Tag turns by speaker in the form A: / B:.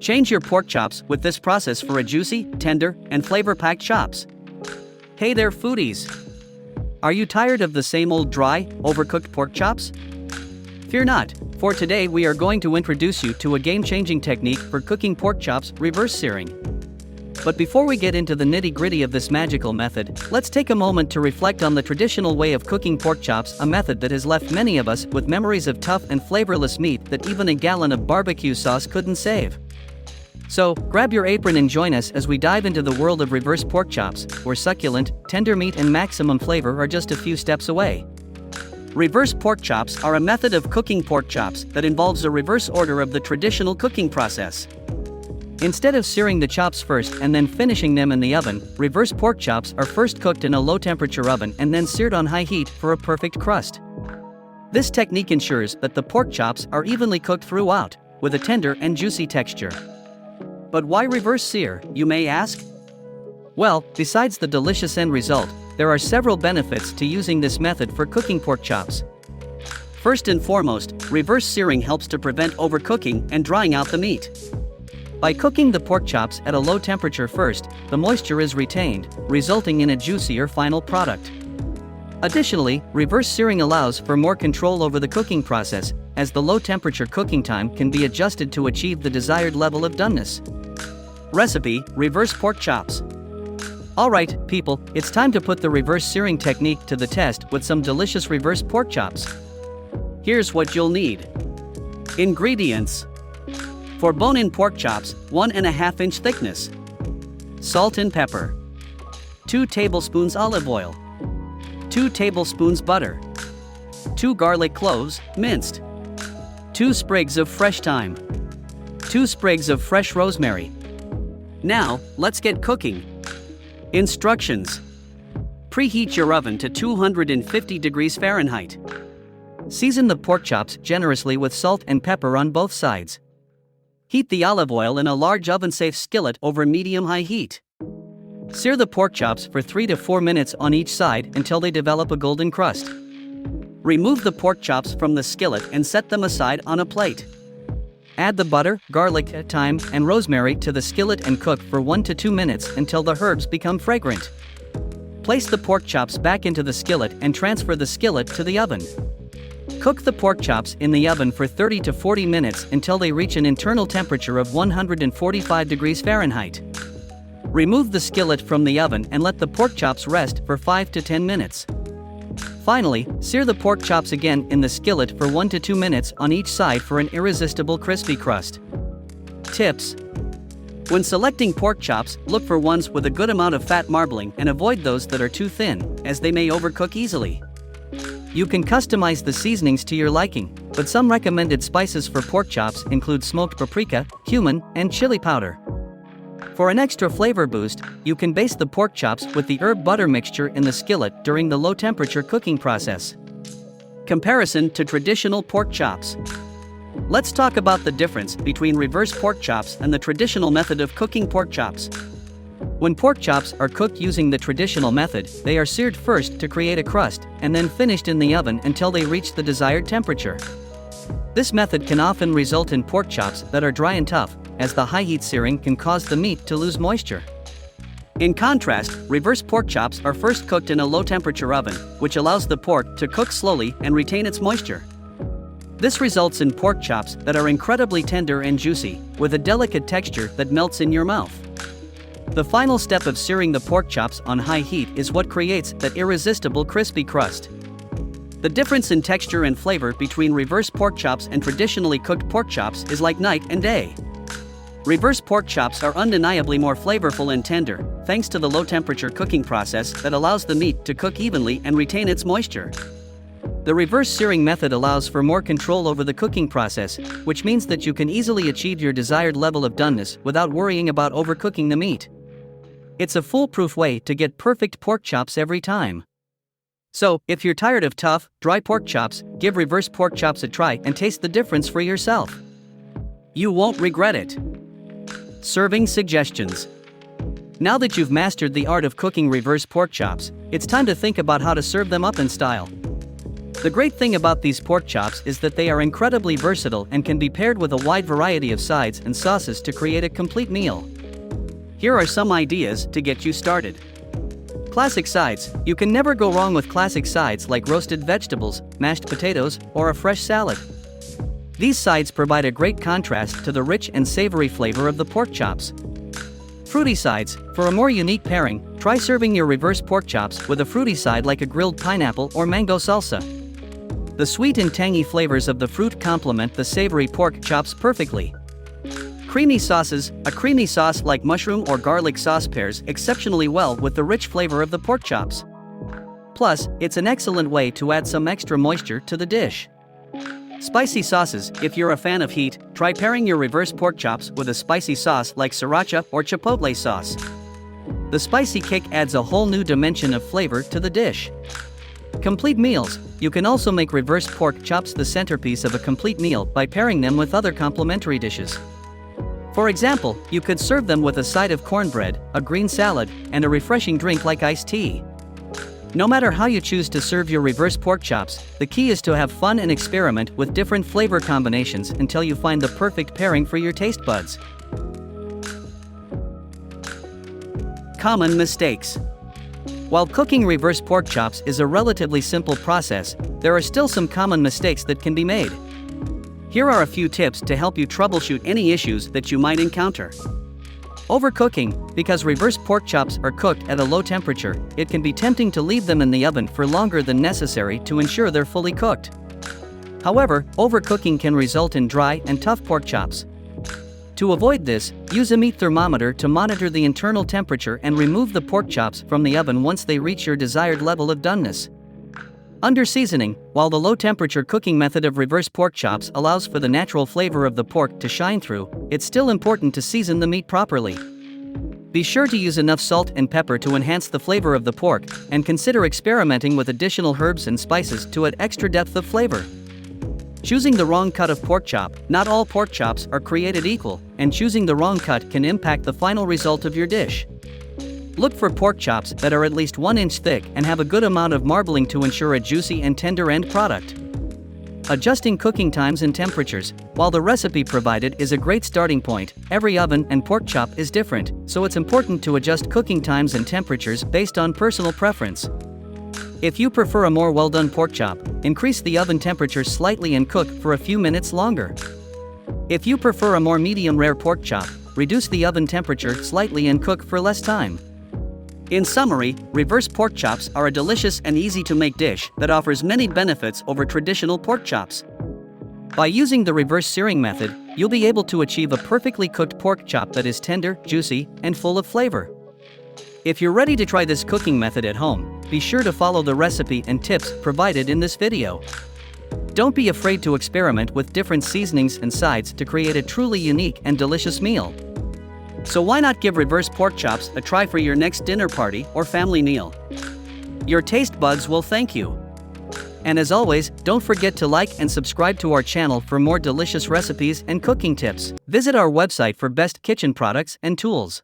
A: Change your pork chops with this process for a juicy, tender, and flavor-packed chops. Hey there, foodies! Are you tired of the same old dry, overcooked pork chops? Fear not, for today we are going to introduce you to a game-changing technique for cooking pork chops: reverse searing. But before we get into the nitty-gritty of this magical method, let's take a moment to reflect on the traditional way of cooking pork chops, a method that has left many of us with memories of tough and flavorless meat that even a gallon of barbecue sauce couldn't save. So, grab your apron and join us as we dive into the world of reverse pork chops, where succulent, tender meat and maximum flavor are just a few steps away. Reverse pork chops are a method of cooking pork chops that involves a reverse order of the traditional cooking process. Instead of searing the chops first and then finishing them in the oven, reverse pork chops are first cooked in a low-temperature oven and then seared on high heat for a perfect crust. This technique ensures that the pork chops are evenly cooked throughout, with a tender and juicy texture. But why reverse sear, you may ask? Well, besides the delicious end result, there are several benefits to using this method for cooking pork chops. First and foremost, reverse searing helps to prevent overcooking and drying out the meat. By cooking the pork chops at a low temperature first, the moisture is retained, resulting in a juicier final product. Additionally, reverse searing allows for more control over the cooking process, as the low temperature cooking time can be adjusted to achieve the desired level of doneness. Recipe: reverse pork chops. Alright, people, it's time to put the reverse searing technique to the test with some delicious reverse pork chops. Here's what you'll need. Ingredients: for bone-in pork chops, 1.5 inch thickness. Salt and pepper. 2 tablespoons olive oil. 2 tablespoons butter. 2 garlic cloves, minced. 2 sprigs of fresh thyme. 2 sprigs of fresh rosemary. Now, let's get cooking. Instructions: preheat your oven to 250 degrees Fahrenheit. Season the pork chops generously with salt and pepper on both sides. Heat the olive oil in a large oven-safe skillet over medium-high heat. Sear the pork chops for 3 to 4 minutes on each side until they develop a golden crust. Remove the pork chops from the skillet and set them aside on a plate. Add the butter, garlic, thyme, and rosemary to the skillet and cook for 1 to 2 minutes until the herbs become fragrant. Place the pork chops back into the skillet and transfer the skillet to the oven. Cook the pork chops in the oven for 30 to 40 minutes until they reach an internal temperature of 145 degrees Fahrenheit. Remove the skillet from the oven and let the pork chops rest for 5 to 10 minutes. Finally, sear the pork chops again in the skillet for 1 to 2 minutes on each side for an irresistible crispy crust. Tips: when selecting pork chops, look for ones with a good amount of fat marbling and avoid those that are too thin, as they may overcook easily. You can customize the seasonings to your liking, but some recommended spices for pork chops include smoked paprika, cumin, and chili powder. For an extra flavor boost, you can baste the pork chops with the herb butter mixture in the skillet during the low-temperature cooking process. Comparison to traditional pork chops. Let's talk about the difference between reverse pork chops and the traditional method of cooking pork chops. When pork chops are cooked using the traditional method, they are seared first to create a crust, and then finished in the oven until they reach the desired temperature. This method can often result in pork chops that are dry and tough, as the high heat searing can cause the meat to lose moisture. In contrast, reverse pork chops are first cooked in a low-temperature oven, which allows the pork to cook slowly and retain its moisture. This results in pork chops that are incredibly tender and juicy, with a delicate texture that melts in your mouth. The final step of searing the pork chops on high heat is what creates that irresistible crispy crust. The difference in texture and flavor between reverse pork chops and traditionally cooked pork chops is like night and day. Reverse pork chops are undeniably more flavorful and tender, thanks to the low-temperature cooking process that allows the meat to cook evenly and retain its moisture. The reverse searing method allows for more control over the cooking process, which means that you can easily achieve your desired level of doneness without worrying about overcooking the meat. It's a foolproof way to get perfect pork chops every time. So, if you're tired of tough, dry pork chops, give reverse pork chops a try and taste the difference for yourself. You won't regret it. Serving suggestions. Now that you've mastered the art of cooking reverse pork chops, it's time to think about how to serve them up in style. The great thing about these pork chops is that they are incredibly versatile and can be paired with a wide variety of sides and sauces to create a complete meal. Here are some ideas to get you started. Classic sides. You can never go wrong with classic sides like roasted vegetables, mashed potatoes, or a fresh salad. These sides provide a great contrast to the rich and savory flavor of the pork chops. Fruity sides. For a more unique pairing, try serving your reverse pork chops with a fruity side like a grilled pineapple or mango salsa. The sweet and tangy flavors of the fruit complement the savory pork chops perfectly. Creamy sauces. A creamy sauce like mushroom or garlic sauce pairs exceptionally well with the rich flavor of the pork chops. Plus, it's an excellent way to add some extra moisture to the dish. Spicy sauces. If you're a fan of heat, try pairing your reverse pork chops with a spicy sauce like sriracha or chipotle sauce. The spicy kick adds a whole new dimension of flavor to the dish. Complete meals. You can also make reverse pork chops the centerpiece of a complete meal by pairing them with other complementary dishes. For example, you could serve them with a side of cornbread, a green salad, and a refreshing drink like iced tea. No matter how you choose to serve your reverse pork chops, the key is to have fun and experiment with different flavor combinations until you find the perfect pairing for your taste buds. Common mistakes. While cooking reverse pork chops is a relatively simple process, there are still some common mistakes that can be made. Here are a few tips to help you troubleshoot any issues that you might encounter. Overcooking. Because reverse pork chops are cooked at a low temperature, it can be tempting to leave them in the oven for longer than necessary to ensure they're fully cooked. However, overcooking can result in dry and tough pork chops. To avoid this, use a meat thermometer to monitor the internal temperature and remove the pork chops from the oven once they reach your desired level of doneness. Under-seasoning. While the low-temperature cooking method of reverse pork chops allows for the natural flavor of the pork to shine through, it's still important to season the meat properly. Be sure to use enough salt and pepper to enhance the flavor of the pork, and consider experimenting with additional herbs and spices to add extra depth of flavor. Choosing the wrong cut of pork chop. Not all pork chops are created equal, and choosing the wrong cut can impact the final result of your dish. Look for pork chops that are at least 1 inch thick and have a good amount of marbling to ensure a juicy and tender end product. Adjusting cooking times and temperatures. While the recipe provided is a great starting point, every oven and pork chop is different, so it's important to adjust cooking times and temperatures based on personal preference. If you prefer a more well-done pork chop, increase the oven temperature slightly and cook for a few minutes longer. If you prefer a more medium-rare pork chop, reduce the oven temperature slightly and cook for less time. In summary, reverse pork chops are a delicious and easy-to-make dish that offers many benefits over traditional pork chops. By using the reverse searing method, you'll be able to achieve a perfectly cooked pork chop that is tender, juicy, and full of flavor. If you're ready to try this cooking method at home, be sure to follow the recipe and tips provided in this video. Don't be afraid to experiment with different seasonings and sides to create a truly unique and delicious meal. So why not give reverse pork chops a try for your next dinner party or family meal? Your taste buds will thank you. And as always, don't forget to like and subscribe to our channel for more delicious recipes and cooking tips. Visit our website for best kitchen products and tools.